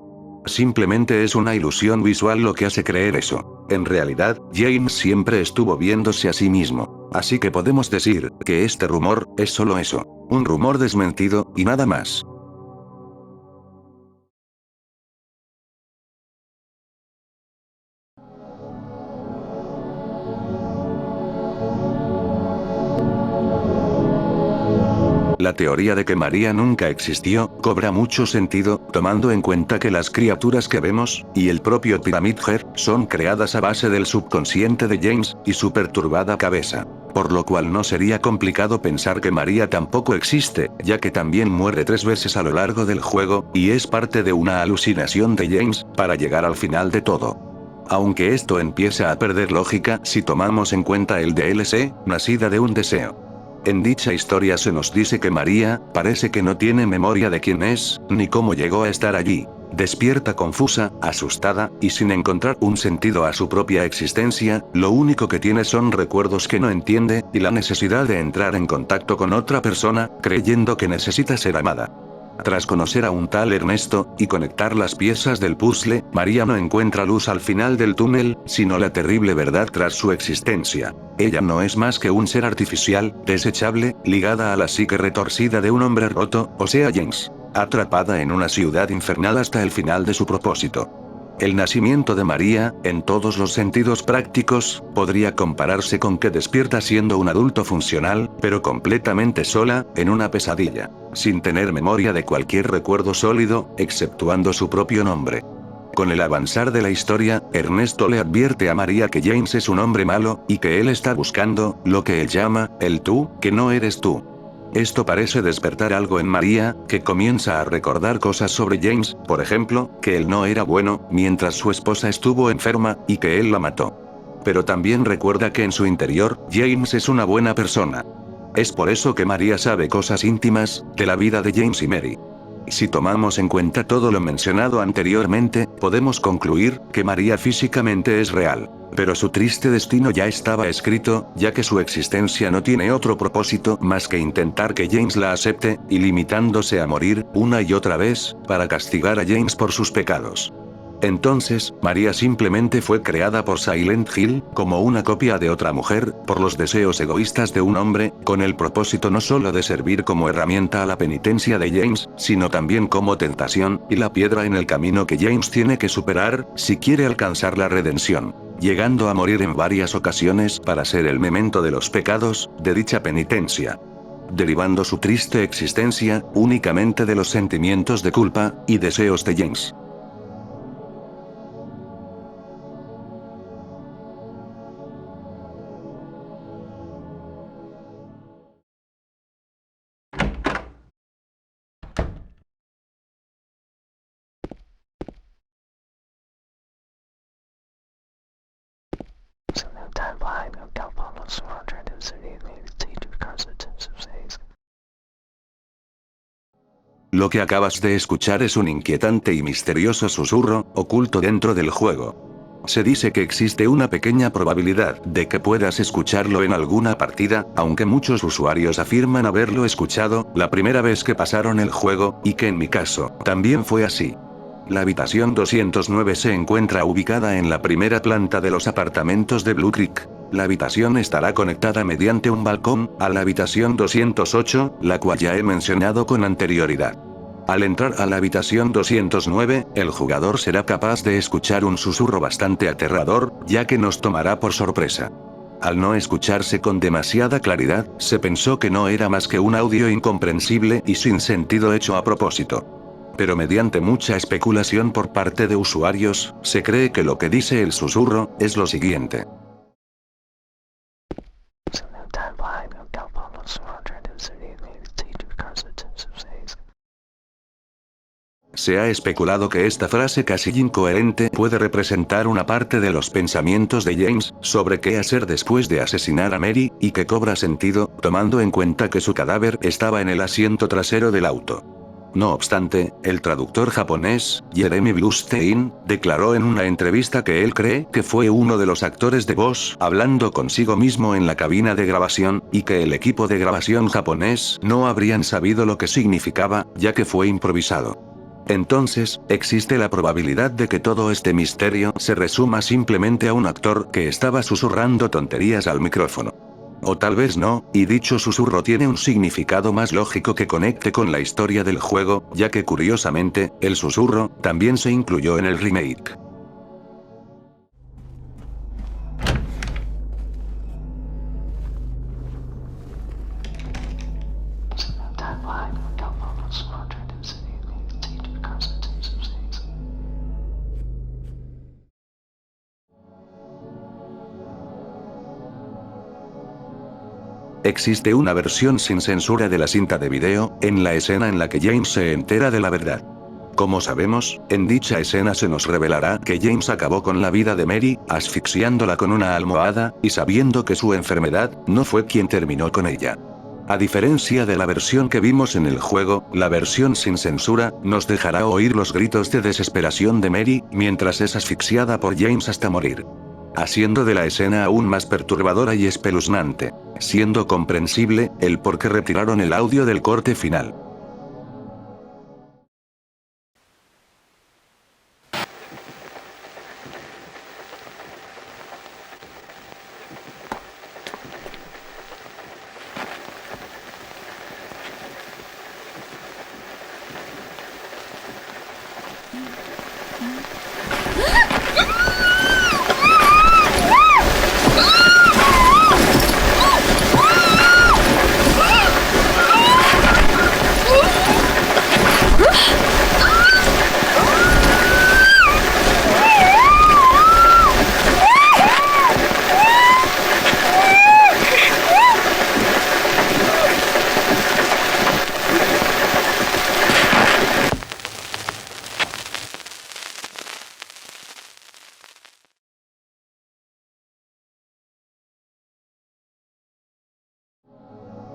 Simplemente es una ilusión visual lo que hace creer eso. En realidad, James siempre estuvo viéndose a sí mismo. Así que podemos decir que este rumor es solo eso. Un rumor desmentido, y nada más. La teoría de que María nunca existió, cobra mucho sentido, tomando en cuenta que las criaturas que vemos, y el propio Pyramid Head, son creadas a base del subconsciente de James, y su perturbada cabeza. Por lo cual no sería complicado pensar que María tampoco existe, ya que también muere 3 veces a lo largo del juego, y es parte de una alucinación de James, para llegar al final de todo. Aunque esto empieza a perder lógica si tomamos en cuenta el DLC, nacida de un deseo. En dicha historia se nos dice que María, parece que no tiene memoria de quién es, ni cómo llegó a estar allí. Despierta confusa, asustada, y sin encontrar un sentido a su propia existencia, lo único que tiene son recuerdos que no entiende, y la necesidad de entrar en contacto con otra persona, creyendo que necesita ser amada. Tras conocer a un tal Ernesto, y conectar las piezas del puzzle, María no encuentra luz al final del túnel, sino la terrible verdad tras su existencia. Ella no es más que un ser artificial, desechable, ligada a la psique retorcida de un hombre roto, o sea James. Atrapada en una ciudad infernal hasta el final de su propósito. El nacimiento de María, en todos los sentidos prácticos, podría compararse con que despierta siendo un adulto funcional, pero completamente sola, en una pesadilla, sin tener memoria de cualquier recuerdo sólido, exceptuando su propio nombre. Con el avanzar de la historia, Ernesto le advierte a María que James es un hombre malo, y que él está buscando, lo que él llama, el tú, que no eres tú. Esto parece despertar algo en María, que comienza a recordar cosas sobre James, por ejemplo, que él no era bueno, mientras su esposa estuvo enferma, y que él la mató. Pero también recuerda que en su interior, James es una buena persona. Es por eso que María sabe cosas íntimas, de la vida de James y Mary. Si tomamos en cuenta todo lo mencionado anteriormente, podemos concluir que María físicamente es real. Pero su triste destino ya estaba escrito, ya que su existencia no tiene otro propósito más que intentar que James la acepte, y limitándose a morir, una y otra vez, para castigar a James por sus pecados. Entonces, María simplemente fue creada por Silent Hill, como una copia de otra mujer, por los deseos egoístas de un hombre, con el propósito no solo de servir como herramienta a la penitencia de James, sino también como tentación, y la piedra en el camino que James tiene que superar, si quiere alcanzar la redención. Llegando a morir en varias ocasiones para ser el memento de los pecados, de dicha penitencia. Derivando su triste existencia, únicamente de los sentimientos de culpa, y deseos de James. Lo que acabas de escuchar es un inquietante y misterioso susurro, oculto dentro del juego. Se dice que existe una pequeña probabilidad de que puedas escucharlo en alguna partida, aunque muchos usuarios afirman haberlo escuchado la primera vez que pasaron el juego, y que en mi caso, también fue así. La habitación 209 se encuentra ubicada en la primera planta de los apartamentos de Blue Creek. La habitación estará conectada mediante un balcón, a la habitación 208, la cual ya he mencionado con anterioridad. Al entrar a la habitación 209, el jugador será capaz de escuchar un susurro bastante aterrador, ya que nos tomará por sorpresa. Al no escucharse con demasiada claridad, se pensó que no era más que un audio incomprensible y sin sentido hecho a propósito. Pero mediante mucha especulación por parte de usuarios, se cree que lo que dice el susurro, es lo siguiente. Se ha especulado que esta frase casi incoherente puede representar una parte de los pensamientos de James, sobre qué hacer después de asesinar a Mary, y que cobra sentido, tomando en cuenta que su cadáver estaba en el asiento trasero del auto. No obstante, el traductor japonés, Jeremy Bluestein, declaró en una entrevista que él cree que fue uno de los actores de voz hablando consigo mismo en la cabina de grabación, y que el equipo de grabación japonés no habrían sabido lo que significaba, ya que fue improvisado. Entonces, existe la probabilidad de que todo este misterio se resuma simplemente a un actor que estaba susurrando tonterías al micrófono. O tal vez no, y dicho susurro tiene un significado más lógico que conecte con la historia del juego, ya que curiosamente, el susurro también se incluyó en el remake. Existe una versión sin censura de la cinta de video, en la escena en la que James se entera de la verdad. Como sabemos, en dicha escena se nos revelará que James acabó con la vida de Mary, asfixiándola con una almohada, y sabiendo que su enfermedad no fue quien terminó con ella. A diferencia de la versión que vimos en el juego, la versión sin censura nos dejará oír los gritos de desesperación de Mary mientras es asfixiada por James hasta morir, haciendo de la escena aún más perturbadora y espeluznante, siendo comprensible el por qué retiraron el audio del corte final.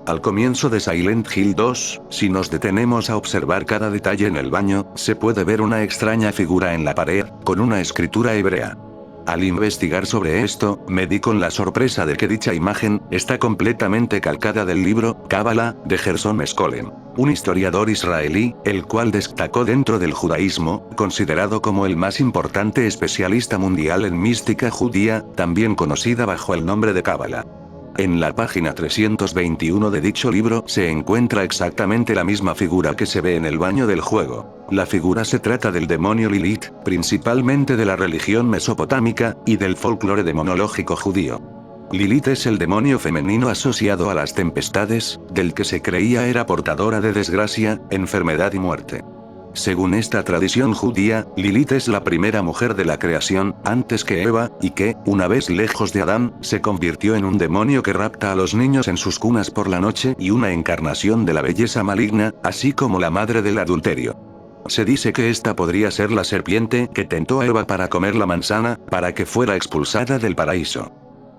Al comienzo de Silent Hill 2, si nos detenemos a observar cada detalle en el baño, se puede ver una extraña figura en la pared, con una escritura hebrea. Al investigar sobre esto, me di con la sorpresa de que dicha imagen está completamente calcada del libro Cábala, de Gerson Scholem, un historiador israelí, el cual destacó dentro del judaísmo, considerado como el más importante especialista mundial en mística judía, también conocida bajo el nombre de Cábala. En la página 321 de dicho libro se encuentra exactamente la misma figura que se ve en el baño del juego. La figura se trata del demonio Lilith, principalmente de la religión mesopotámica, y del folclore demonológico judío. Lilith es el demonio femenino asociado a las tempestades, del que se creía era portadora de desgracia, enfermedad y muerte. Según esta tradición judía, Lilith es la primera mujer de la creación, antes que Eva, y que, una vez lejos de Adán, se convirtió en un demonio que rapta a los niños en sus cunas por la noche y una encarnación de la belleza maligna, así como la madre del adulterio. Se dice que esta podría ser la serpiente que tentó a Eva para comer la manzana, para que fuera expulsada del paraíso.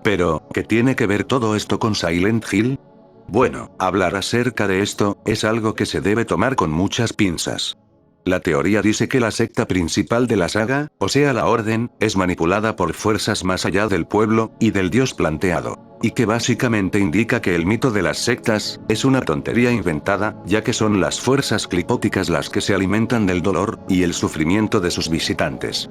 Pero, ¿qué tiene que ver todo esto con Silent Hill? Bueno, hablar acerca de esto, es algo que se debe tomar con muchas pinzas. La teoría dice que la secta principal de la saga, o sea la Orden, es manipulada por fuerzas más allá del pueblo, y del dios planteado. Y que básicamente indica que el mito de las sectas, es una tontería inventada, ya que son las fuerzas clipóticas las que se alimentan del dolor, y el sufrimiento de sus visitantes.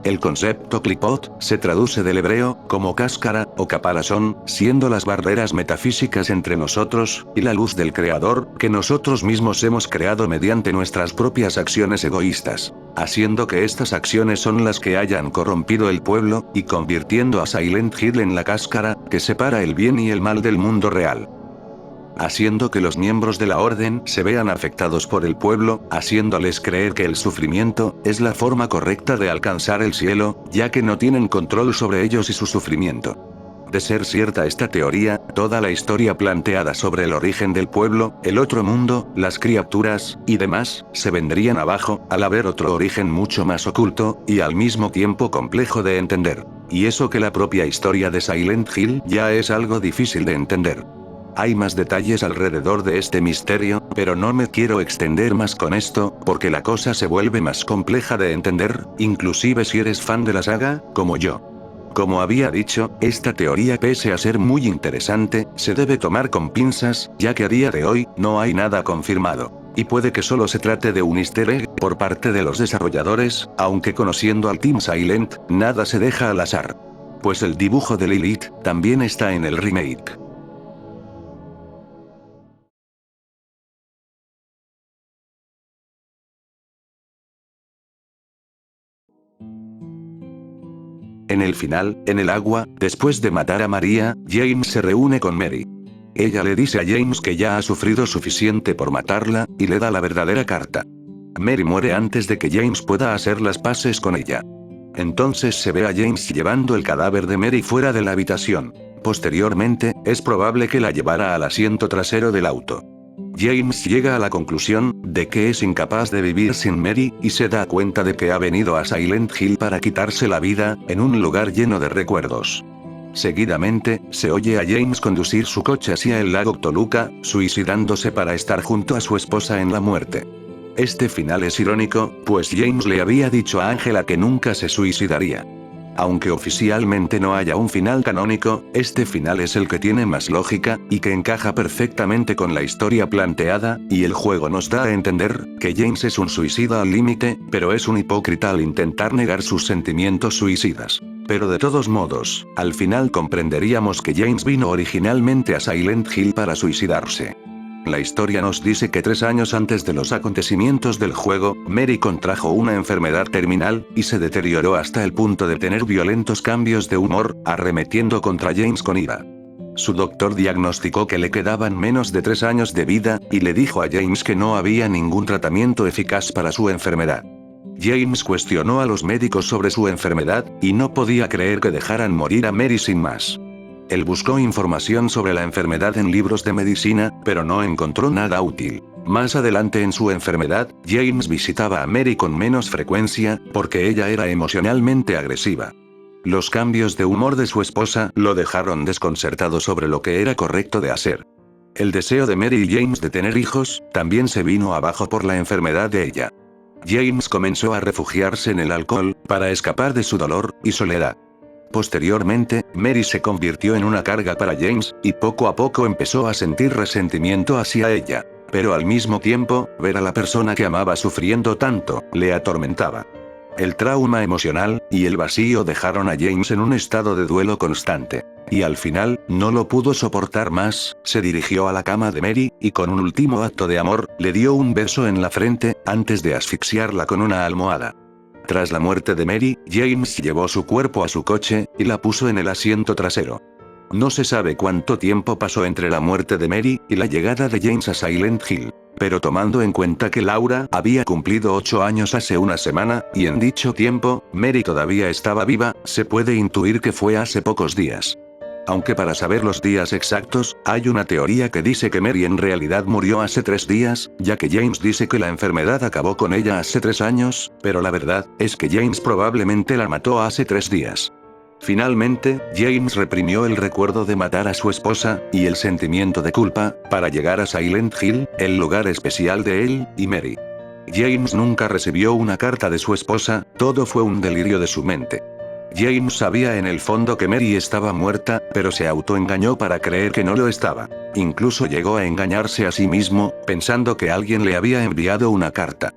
El concepto clipot, se traduce del hebreo, como cáscara, o caparazón, siendo las barreras metafísicas entre nosotros, y la luz del Creador, que nosotros mismos hemos creado mediante nuestras propias acciones egoístas. Haciendo que estas acciones son las que hayan corrompido el pueblo, y convirtiendo a Silent Hill en la cáscara, que separa el bien y el mal del mundo real. Haciendo que los miembros de la Orden se vean afectados por el pueblo, haciéndoles creer que el sufrimiento es la forma correcta de alcanzar el cielo, ya que no tienen control sobre ellos y su sufrimiento. De ser cierta esta teoría, toda la historia planteada sobre el origen del pueblo, el otro mundo, las criaturas, y demás, se vendrían abajo, al haber otro origen mucho más oculto, y al mismo tiempo complejo de entender. Y eso que la propia historia de Silent Hill ya es algo difícil de entender. Hay más detalles alrededor de este misterio, pero no me quiero extender más con esto, porque la cosa se vuelve más compleja de entender, inclusive si eres fan de la saga, como yo. Como había dicho, esta teoría pese a ser muy interesante, se debe tomar con pinzas, ya que a día de hoy, no hay nada confirmado. Y puede que solo se trate de un easter egg por parte de los desarrolladores, aunque conociendo al Team Silent, nada se deja al azar. Pues el dibujo de Lilith también está en el remake. En el final, en el agua, después de matar a María, James se reúne con Mary. Ella le dice a James que ya ha sufrido suficiente por matarla, y le da la verdadera carta. Mary muere antes de que James pueda hacer las paces con ella. Entonces se ve a James llevando el cadáver de Mary fuera de la habitación. Posteriormente, es probable que la llevara al asiento trasero del auto. James llega a la conclusión de que es incapaz de vivir sin Mary, y se da cuenta de que ha venido a Silent Hill para quitarse la vida, en un lugar lleno de recuerdos. Seguidamente, se oye a James conducir su coche hacia el lago Toluca, suicidándose para estar junto a su esposa en la muerte. Este final es irónico, pues James le había dicho a Angela que nunca se suicidaría. Aunque oficialmente no haya un final canónico, este final es el que tiene más lógica, y que encaja perfectamente con la historia planteada, y el juego nos da a entender que James es un suicida al límite, pero es un hipócrita al intentar negar sus sentimientos suicidas. Pero de todos modos, al final comprenderíamos que James vino originalmente a Silent Hill para suicidarse. La historia nos dice que 3 años antes de los acontecimientos del juego, Mary contrajo una enfermedad terminal, y se deterioró hasta el punto de tener violentos cambios de humor, arremetiendo contra James con ira. Su doctor diagnosticó que le quedaban menos de 3 años de vida, y le dijo a James que no había ningún tratamiento eficaz para su enfermedad. James cuestionó a los médicos sobre su enfermedad, y no podía creer que dejaran morir a Mary sin más. Él buscó información sobre la enfermedad en libros de medicina, pero no encontró nada útil. Más adelante en su enfermedad, James visitaba a Mary con menos frecuencia, porque ella era emocionalmente agresiva. Los cambios de humor de su esposa lo dejaron desconcertado sobre lo que era correcto de hacer. El deseo de Mary y James de tener hijos, también se vino abajo por la enfermedad de ella. James comenzó a refugiarse en el alcohol, para escapar de su dolor y soledad. Posteriormente, Mary se convirtió en una carga para James, y poco a poco empezó a sentir resentimiento hacia ella. Pero al mismo tiempo, ver a la persona que amaba sufriendo tanto, le atormentaba. El trauma emocional, y el vacío dejaron a James en un estado de duelo constante. Y al final, no lo pudo soportar más, se dirigió a la cama de Mary, y con un último acto de amor, le dio un beso en la frente, antes de asfixiarla con una almohada. Tras la muerte de Mary, James llevó su cuerpo a su coche, y la puso en el asiento trasero. No se sabe cuánto tiempo pasó entre la muerte de Mary, y la llegada de James a Silent Hill. Pero tomando en cuenta que Laura había cumplido 8 años hace una semana, y en dicho tiempo, Mary todavía estaba viva, se puede intuir que fue hace pocos días. Aunque para saber los días exactos, hay una teoría que dice que Mary en realidad murió hace 3 días, ya que James dice que la enfermedad acabó con ella hace 3 años, pero la verdad es que James probablemente la mató hace 3 días. Finalmente, James reprimió el recuerdo de matar a su esposa, y el sentimiento de culpa, para llegar a Silent Hill, el lugar especial de él y Mary. James nunca recibió una carta de su esposa, todo fue un delirio de su mente. James sabía en el fondo que Mary estaba muerta, pero se autoengañó para creer que no lo estaba. Incluso llegó a engañarse a sí mismo, pensando que alguien le había enviado una carta.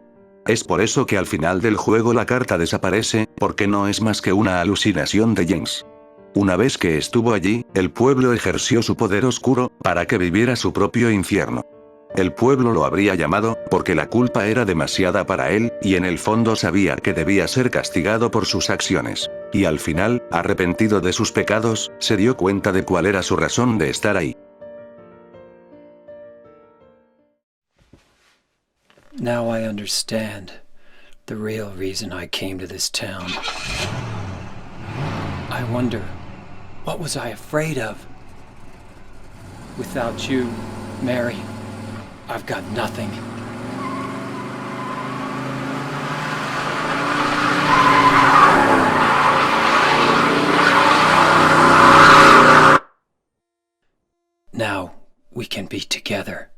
Es por eso que al final del juego la carta desaparece, porque no es más que una alucinación de James. Una vez que estuvo allí, el pueblo ejerció su poder oscuro, para que viviera su propio infierno. El pueblo lo habría llamado, porque la culpa era demasiada para él, y en el fondo sabía que debía ser castigado por sus acciones. Y al final, arrepentido de sus pecados, se dio cuenta de cuál era su razón de estar ahí. Now I understand the real reason I came to this town. I wonder, what was I afraid of? Without you, Mary, I've got nothing. Now we can be together.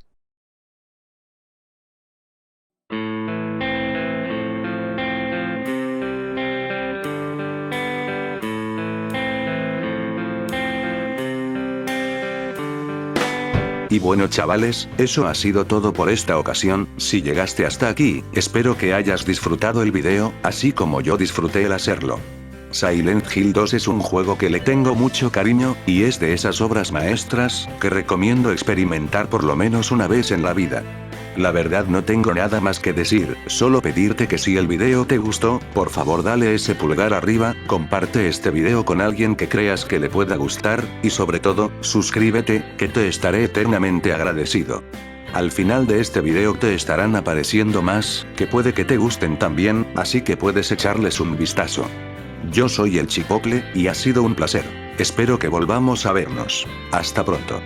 Y bueno chavales, eso ha sido todo por esta ocasión. Si llegaste hasta aquí, espero que hayas disfrutado el video, así como yo disfruté el hacerlo. Silent Hill 2 es un juego que le tengo mucho cariño, y es de esas obras maestras, que recomiendo experimentar por lo menos una vez en la vida. La verdad no tengo nada más que decir, solo pedirte que si el video te gustó, por favor dale ese pulgar arriba, comparte este video con alguien que creas que le pueda gustar, y sobre todo, suscríbete, que te estaré eternamente agradecido. Al final de este video te estarán apareciendo más, que puede que te gusten también, así que puedes echarles un vistazo. Yo soy el Chipotle, y ha sido un placer. Espero que volvamos a vernos. Hasta pronto.